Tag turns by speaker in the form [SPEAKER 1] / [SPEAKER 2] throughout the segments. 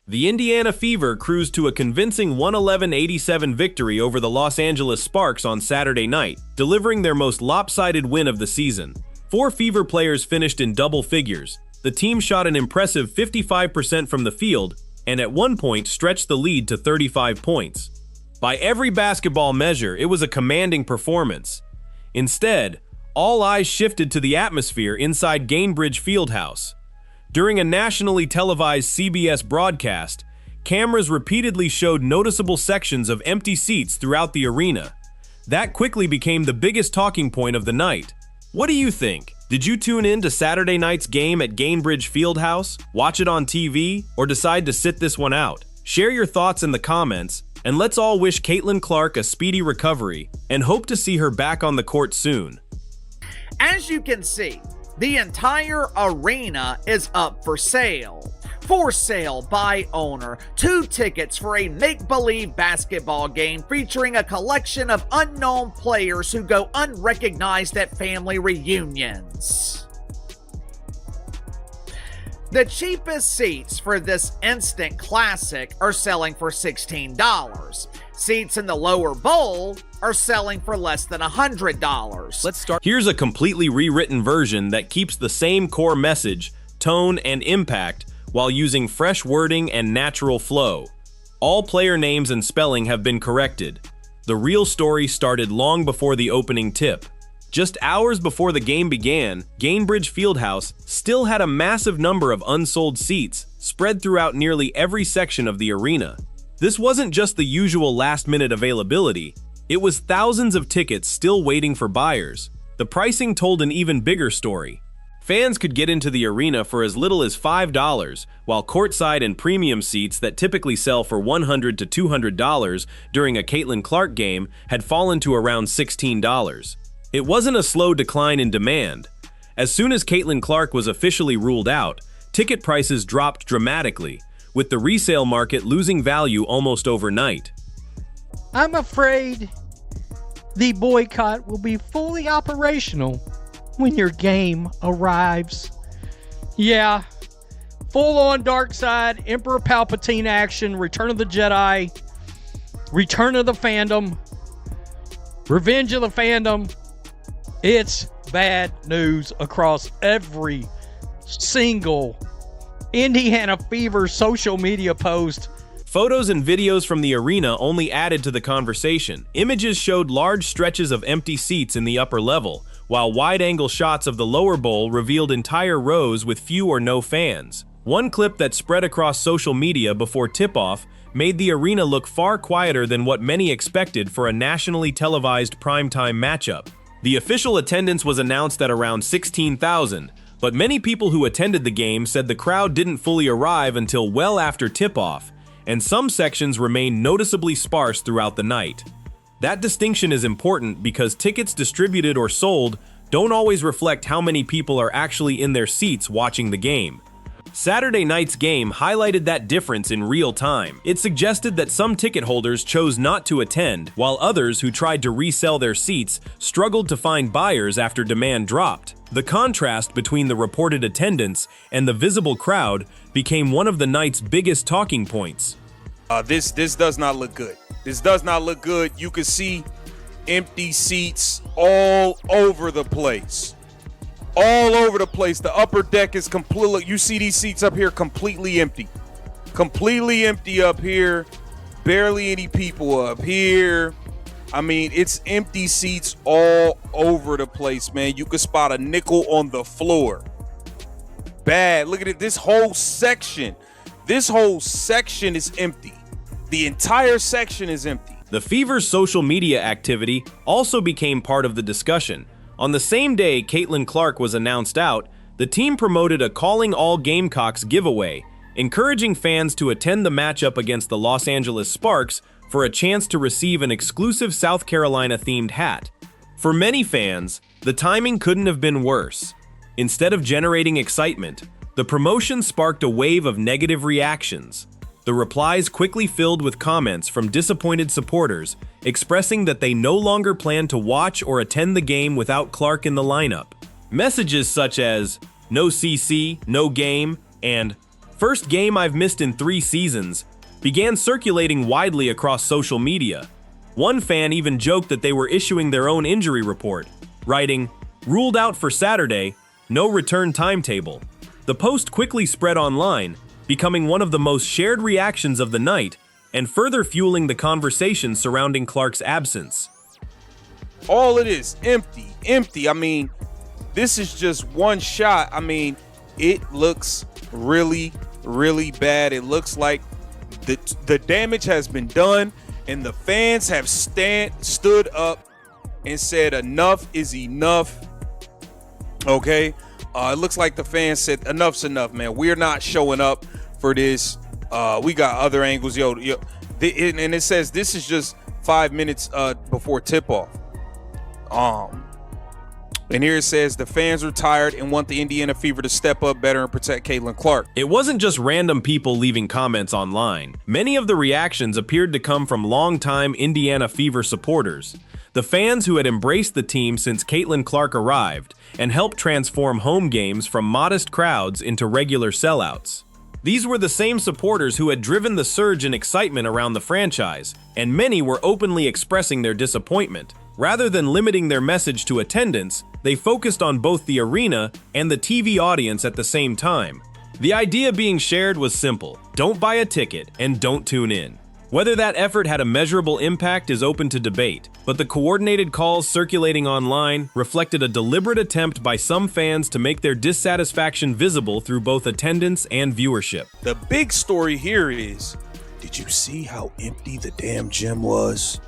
[SPEAKER 1] The Indiana Fever cruised to a convincing 111-87 victory over the Los Angeles Sparks on Saturday night, delivering their most lopsided win of the season. 4 Fever players finished in double figures. The team shot an impressive 55% from the field and at one point stretched the lead to 35 points. By every basketball measure, it was a commanding performance. Instead, all eyes shifted to the atmosphere inside Gainbridge Fieldhouse. During a nationally televised CBS broadcast, cameras repeatedly showed noticeable sections of empty seats throughout the arena. That quickly became the biggest talking point of the night. What do you think? Did you tune in to Saturday night's game at Gainbridge Fieldhouse, watch it on TV, or decide to sit this one out? Share your thoughts in the comments, and let's all wish Caitlin Clark a speedy recovery and hope to see her back on the court soon.
[SPEAKER 2] As you can see, the entire arena is up for sale. For sale by owner, 2 tickets for a make-believe basketball game featuring a collection of unknown players who go unrecognized at family reunions. The cheapest seats for this instant classic are selling for $16. Seats in the lower bowl are selling for less than $100.
[SPEAKER 1] Let's start. Here's a completely rewritten version that keeps the same core message, tone, and impact while using fresh wording and natural flow. All player names and spelling have been corrected. The real story started long before the opening tip. Just hours before the game began, Gainbridge Fieldhouse still had a massive number of unsold seats spread throughout nearly every section of the arena. This wasn't just the usual last-minute availability, it was thousands of tickets still waiting for buyers. The pricing told an even bigger story. Fans could get into the arena for as little as $5, while courtside and premium seats that typically sell for $100 to $200 during a Caitlin Clark game had fallen to around $16. It wasn't a slow decline in demand. As soon as Caitlin Clark was officially ruled out, ticket prices dropped dramatically, with the resale market losing value almost overnight.
[SPEAKER 3] I'm afraid the boycott will be fully operational when your game arrives. Yeah, full-on dark side, Emperor Palpatine action, Return of the Jedi, Return of the Fandom, Revenge of the Fandom. It's bad news across every single Indiana Fever social media post.
[SPEAKER 1] Photos and videos from the arena only added to the conversation. Images showed large stretches of empty seats in the upper level, while wide-angle shots of the lower bowl revealed entire rows with few or no fans. One clip that spread across social media before tip-off made the arena look far quieter than what many expected for a nationally televised primetime matchup. The official attendance was announced at around 16,000, but many people who attended the game said the crowd didn't fully arrive until well after tip-off, and some sections remained noticeably sparse throughout the night. That distinction is important because tickets distributed or sold don't always reflect how many people are actually in their seats watching the game. Saturday night's game highlighted that difference in real time. It suggested that some ticket holders chose not to attend, while others who tried to resell their seats struggled to find buyers after demand dropped. The contrast between the reported attendance and the visible crowd became one of the night's biggest talking points.
[SPEAKER 4] This does not look good. This does not look good. You can see empty seats all over the place. All over the place. The upper deck is completely, you see these seats up here completely empty. Completely empty up here. Barely any people up here. I mean, it's empty seats all over the place, man. You could spot a nickel on the floor. Bad. Look at it. This whole section is empty. The entire section is empty.
[SPEAKER 1] The Fever's social media activity also became part of the discussion. On the same day Caitlin Clark was announced out, the team promoted a Calling All Gamecocks giveaway, encouraging fans to attend the matchup against the Los Angeles Sparks for a chance to receive an exclusive South Carolina-themed hat. For many fans, the timing couldn't have been worse. Instead of generating excitement, the promotion sparked a wave of negative reactions. The replies quickly filled with comments from disappointed supporters, expressing that they no longer plan to watch or attend the game without Clark in the lineup. Messages such as "No CC, no game," and "First game I've missed in 3 seasons," began circulating widely across social media. One fan even joked that they were issuing their own injury report, writing, "Ruled out for Saturday, no return timetable." The post quickly spread online, becoming one of the most shared reactions of the night and further fueling the conversation surrounding Clark's absence.
[SPEAKER 4] All it is, empty. I mean, this is just one shot. I mean, it looks really, really bad. It looks like the damage has been done, and the fans have stood up and said enough is enough. Okay, it looks like the fans said enough's enough, man. We're not showing up for this. We got other angles, yo. And it says this is just 5 minutes before tip-off. And here it says the fans are tired and want the Indiana Fever to step up better and protect Caitlin Clark.
[SPEAKER 1] It wasn't just random people leaving comments online. Many of the reactions appeared to come from longtime Indiana Fever supporters, the fans who had embraced the team since Caitlin Clark arrived and helped transform home games from modest crowds into regular sellouts. These were the same supporters who had driven the surge in excitement around the franchise, and many were openly expressing their disappointment. Rather than limiting their message to attendance, they focused on both the arena and the TV audience at the same time. The idea being shared was simple: don't buy a ticket and don't tune in. Whether that effort had a measurable impact is open to debate, but the coordinated calls circulating online reflected a deliberate attempt by some fans to make their dissatisfaction visible through both attendance and viewership.
[SPEAKER 4] The big story here is, did you see how empty the damn gym was?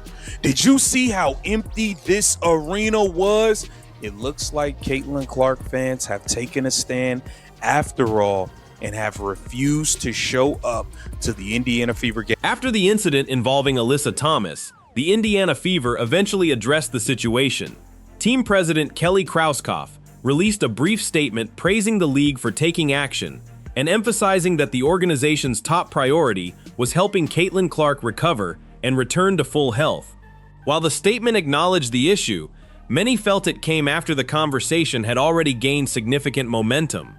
[SPEAKER 4] Did you see how empty this arena was? It looks like Caitlin Clark fans have taken a stand after all and have refused to show up to the Indiana Fever game.
[SPEAKER 1] After the incident involving Alyssa Thomas, the Indiana Fever eventually addressed the situation. Team president Kelly Krauskopf released a brief statement praising the league for taking action and emphasizing that the organization's top priority was helping Caitlin Clark recover and return to full health. While the statement acknowledged the issue, many felt it came after the conversation had already gained significant momentum.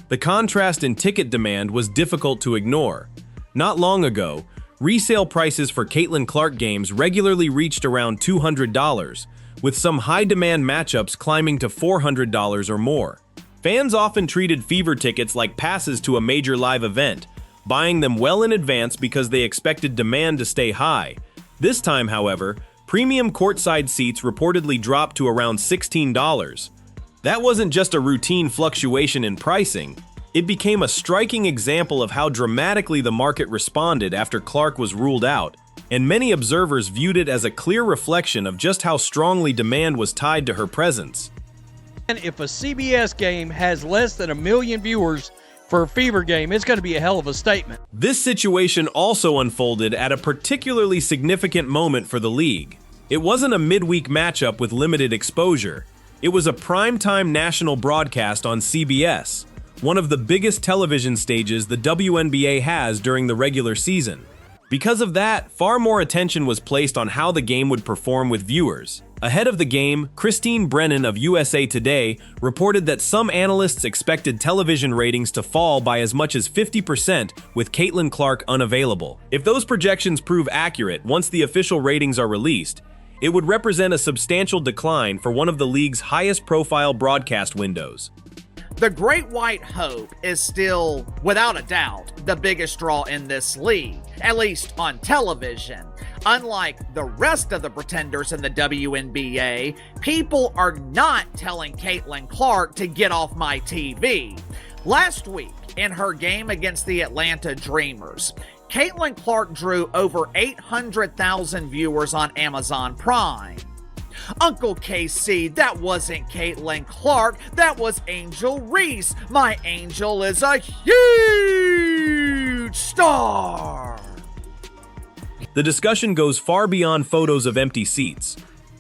[SPEAKER 1] The contrast in ticket demand was difficult to ignore. Not long ago, resale prices for Caitlin Clark games regularly reached around $200, with some high-demand matchups climbing to $400 or more. Fans often treated Fever tickets like passes to a major live event, buying them well in advance because they expected demand to stay high. This time, however, premium courtside seats reportedly dropped to around $16. That wasn't just a routine fluctuation in pricing, it became a striking example of how dramatically the market responded after Clark was ruled out, and many observers viewed it as a clear reflection of just how strongly demand was tied to her presence.
[SPEAKER 3] And if a CBS game has less than 1 million viewers for a Fever game, it's going to be a hell of a statement.
[SPEAKER 1] This situation also unfolded at a particularly significant moment for the league. It wasn't a midweek matchup with limited exposure. It was a primetime national broadcast on CBS, one of the biggest television stages the WNBA has during the regular season. Because of that, far more attention was placed on how the game would perform with viewers. Ahead of the game, Christine Brennan of USA Today reported that some analysts expected television ratings to fall by as much as 50% with Caitlin Clark unavailable. If those projections prove accurate once the official ratings are released, it would represent a substantial decline for one of the league's highest-profile broadcast windows.
[SPEAKER 2] The Great White Hope is still, without a doubt, the biggest draw in this league, at least on television. Unlike the rest of the pretenders in the WNBA, people are not telling Caitlin Clark to get off my TV. Last week, in her game against the Atlanta Dreamers, Caitlin Clark drew over 800,000 viewers on Amazon Prime. Uncle KC, that wasn't Caitlin Clark, that was Angel Reese. My Angel is a huge star.
[SPEAKER 1] The discussion goes far beyond photos of empty seats.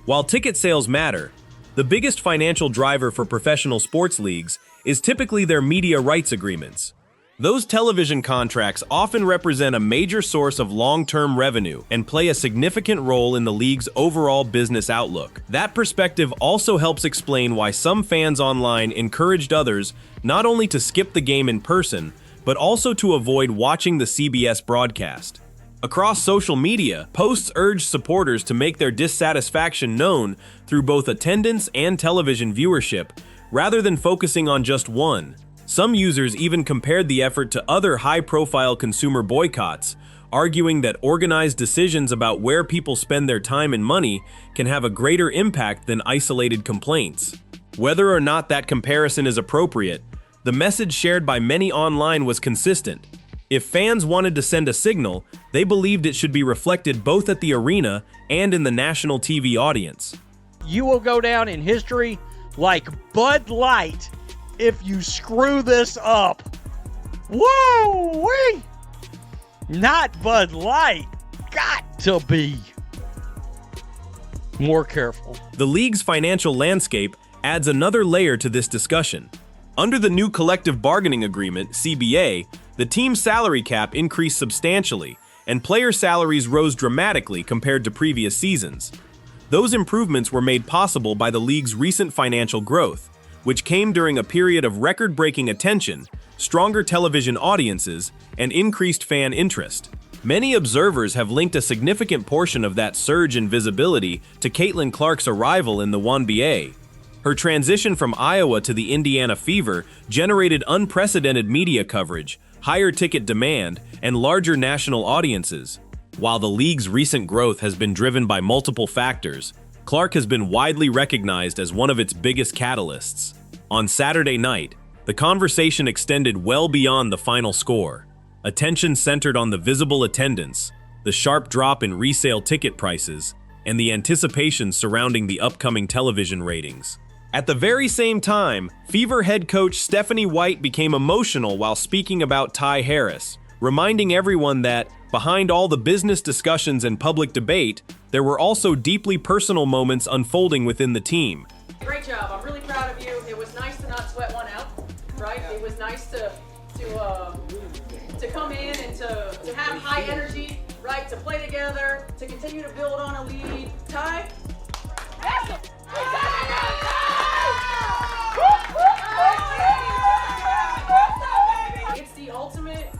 [SPEAKER 1] While ticket sales matter, the biggest financial driver for professional sports leagues is typically their media rights agreements. Those television contracts often represent a major source of long-term revenue and play a significant role in the league's overall business outlook. That perspective also helps explain why some fans online encouraged others not only to skip the game in person, but also to avoid watching the CBS broadcast. Across social media, posts urged supporters to make their dissatisfaction known through both attendance and television viewership, rather than focusing on just one. Some users even compared the effort to other high-profile consumer boycotts, arguing that organized decisions about where people spend their time and money can have a greater impact than isolated complaints. Whether or not that comparison is appropriate, the message shared by many online was consistent. If fans wanted to send a signal, they believed it should be reflected both at the arena and in the national TV audience.
[SPEAKER 3] You will go down in history like Bud Light if you screw this up. Woo-wee! Not Bud Light. Got to be more careful.
[SPEAKER 1] The league's financial landscape adds another layer to this discussion. Under the new collective bargaining agreement, CBA, the team's salary cap increased substantially, and player salaries rose dramatically compared to previous seasons. Those improvements were made possible by the league's recent financial growth, which came during a period of record-breaking attention, stronger television audiences, and increased fan interest. Many observers have linked a significant portion of that surge in visibility to Caitlin Clark's arrival in the WNBA. Her transition from Iowa to the Indiana Fever generated unprecedented media coverage, higher ticket demand, and larger national audiences. While the league's recent growth has been driven by multiple factors, Clark has been widely recognized as one of its biggest catalysts. On Saturday night, the conversation extended well beyond the final score. Attention centered on the visible attendance, the sharp drop in resale ticket prices, and the anticipation surrounding the upcoming television ratings. At the very same time, Fever head coach Stephanie White became emotional while speaking about Ty Harris, reminding everyone that, behind all the business discussions and public debate, there were also deeply personal moments unfolding within the team.
[SPEAKER 5] Great job. I'm really proud of you. It was nice to not sweat one out, right? It was nice to come in and to have high energy, right? To play together, to continue to build on a lead. Ty? It's the ultimate,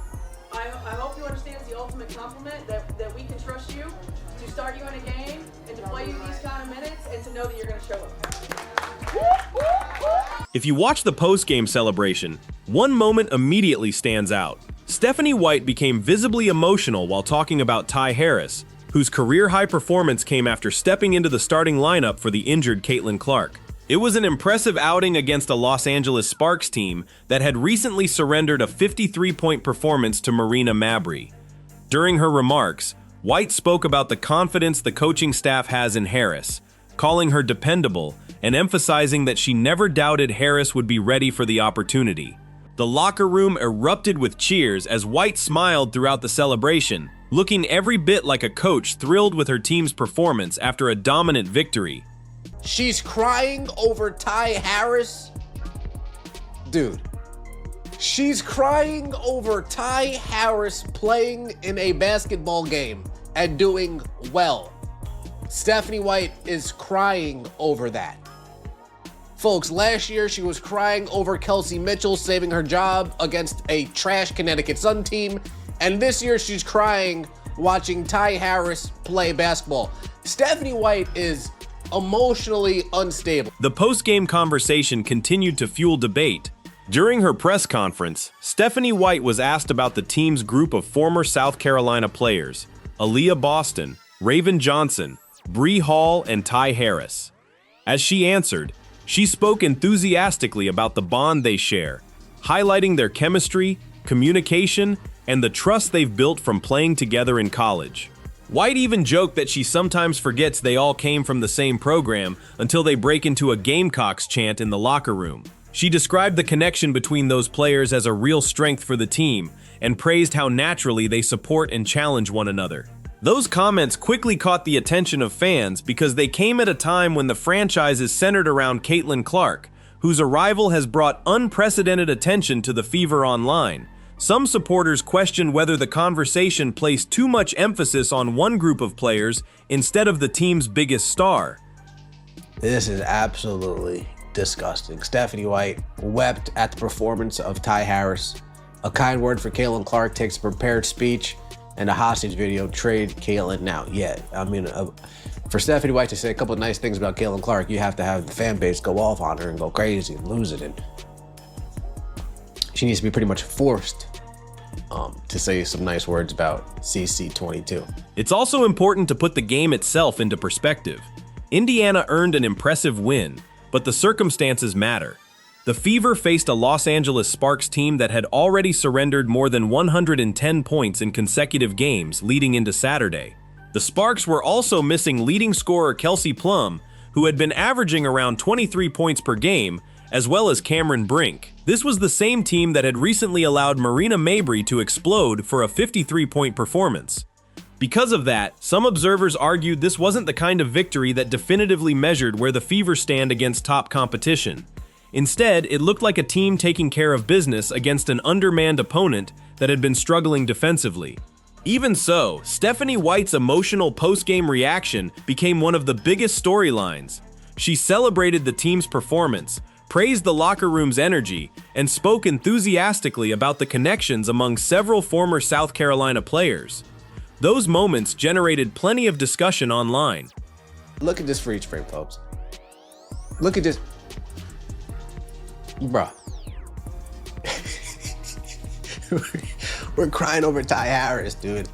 [SPEAKER 5] I hope you understand it's the ultimate compliment that we can trust you to start you in a game and to play you these kind of minutes and to know that you're going to show up.
[SPEAKER 1] If you watch the post-game celebration, one moment immediately stands out. Stephanie White became visibly emotional while talking about Ty Harris, whose career-high performance came after stepping into the starting lineup for the injured Caitlin Clark. It was an impressive outing against a Los Angeles Sparks team that had recently surrendered a 53-point performance to Marina Mabrey. During her remarks, White spoke about the confidence the coaching staff has in Harris, calling her dependable and emphasizing that she never doubted Harris would be ready for the opportunity. The locker room erupted with cheers as White smiled throughout the celebration, looking every bit like a coach thrilled with her team's performance after a dominant victory.
[SPEAKER 6] She's crying over Ty Harris? Dude, she's crying over Ty Harris playing in a basketball game and doing well. Stephanie White is crying over that. Folks, last year she was crying over Kelsey Mitchell saving her job against a trash Connecticut Sun team, and this year she's crying watching Ty Harris play basketball. Stephanie White is emotionally unstable.
[SPEAKER 1] The post-game conversation continued to fuel debate. During her press conference, Stephanie White was asked about the team's group of former South Carolina players, Aaliyah Boston, Raven Johnson, Bree Hall, and Ty Harris. As she answered, she spoke enthusiastically about the bond they share, highlighting their chemistry, communication, and the trust they've built from playing together in college. White even joked that she sometimes forgets they all came from the same program until they break into a Gamecocks chant in the locker room. She described the connection between those players as a real strength for the team and praised how naturally they support and challenge one another. Those comments quickly caught the attention of fans because they came at a time when the franchise is centered around Caitlin Clark, whose arrival has brought unprecedented attention to the Fever online. Some supporters questioned whether the conversation placed too much emphasis on one group of players instead of the team's biggest star.
[SPEAKER 6] This is absolutely disgusting. Stephanie White wept at the performance of Ty Harris. A kind word for Caitlin Clark takes a prepared speech and a hostage video. Trade Caitlin now. Yeah, I mean, for Stephanie White to say a couple of nice things about Caitlin Clark, you have to have the fan base go off on her and go crazy and lose it. And she needs to be pretty much forced to say some nice words about CC22.
[SPEAKER 1] It's also important to put the game itself into perspective. Indiana earned an impressive win, but the circumstances matter. The Fever faced a Los Angeles Sparks team that had already surrendered more than 110 points in consecutive games leading into Saturday. The Sparks were also missing leading scorer Kelsey Plum, who had been averaging around 23 points per game, as well as Cameron Brink. This was the same team that had recently allowed Marina Mabrey to explode for a 53-point performance. Because of that, some observers argued this wasn't the kind of victory that definitively measured where the Fever stand against top competition. Instead, it looked like a team taking care of business against an undermanned opponent that had been struggling defensively. Even so, Stephanie White's emotional post-game reaction became one of the biggest storylines. She celebrated the team's performance, praised the locker room's energy, and spoke enthusiastically about the connections among several former South Carolina players. Those moments generated plenty of discussion online.
[SPEAKER 6] Look at this freeze frame, folks. Look at this. Bruh. We're crying over Ty Harris, dude.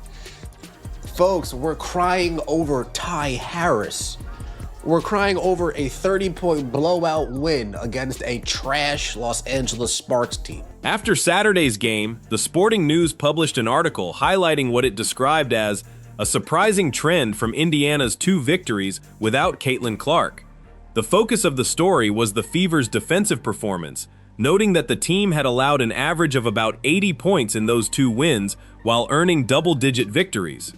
[SPEAKER 6] Folks, we're crying over Ty Harris. We're crying over a 30-point blowout win against a trash Los Angeles Sparks team.
[SPEAKER 1] After Saturday's game, the Sporting News published an article highlighting what it described as a surprising trend from Indiana's 2 victories without Caitlin Clark. The focus of the story was the Fever's defensive performance, noting that the team had allowed an average of about 80 points in those 2 wins while earning double-digit victories.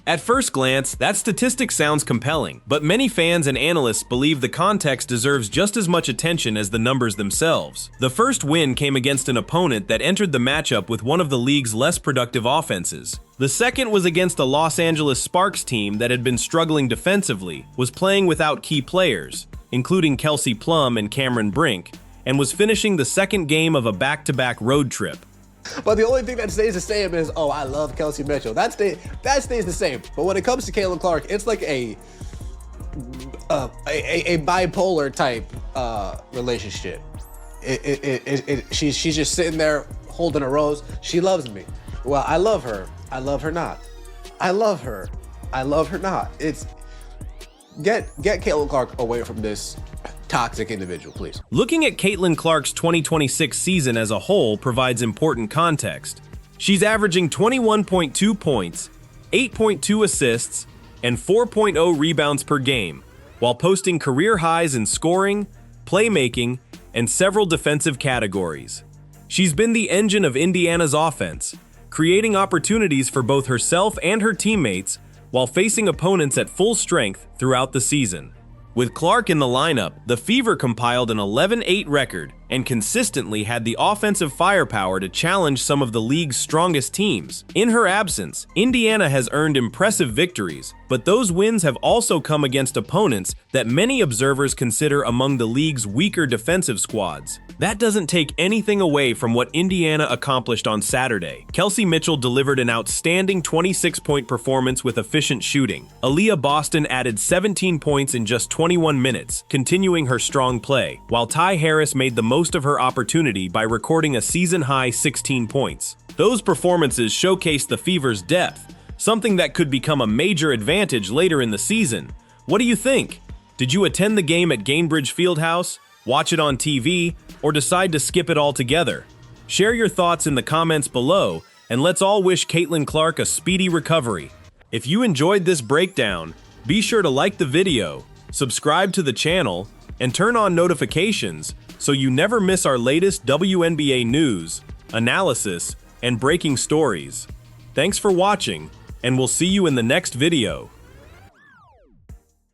[SPEAKER 1] At first glance, that statistic sounds compelling, but many fans and analysts believe the context deserves just as much attention as the numbers themselves. The first win came against an opponent that entered the matchup with one of the league's less productive offenses. The second was against a Los Angeles Sparks team that had been struggling defensively, was playing without key players, including Kelsey Plum and Cameron Brink, and was finishing the second game of a back-to-back road trip.
[SPEAKER 6] But the only thing that stays the same is, oh, I love Kelsey Mitchell. That stays the same. But when it comes to Caitlin Clark, it's like a bipolar type relationship. She's just sitting there holding a rose. She loves me. Well, I love her. I love her not. I love her. I love her not. It's get Caitlin Clark away from this toxic individual, please.
[SPEAKER 1] Looking at Caitlin Clark's 2026 season as a whole provides important context. She's averaging 21.2 points, 8.2 assists, and 4.0 rebounds per game, while posting career highs in scoring, playmaking, and several defensive categories. She's been the engine of Indiana's offense, creating opportunities for both herself and her teammates while facing opponents at full strength throughout the season. With Clark in the lineup, the Fever compiled an 11-8 record and consistently had the offensive firepower to challenge some of the league's strongest teams. In her absence, Indiana has earned impressive victories, but those wins have also come against opponents that many observers consider among the league's weaker defensive squads. That doesn't take anything away from what Indiana accomplished on Saturday. Kelsey Mitchell delivered an outstanding 26-point performance with efficient shooting. Aaliyah Boston added 17 points in just 21 minutes, continuing her strong play, while Ty Harris made the most of her opportunity by recording a season-high 16 points. Those performances showcased the Fever's depth, something that could become a major advantage later in the season. What do you think? Did you attend the game at Gainbridge Fieldhouse, watch it on TV, or decide to skip it altogether? Share your thoughts in the comments below, and let's all wish Caitlin Clark a speedy recovery. If you enjoyed this breakdown, be sure to like the video, subscribe to the channel, and turn on notifications so you never miss our latest WNBA news, analysis, and breaking stories. Thanks for watching, and we'll see you in the next video.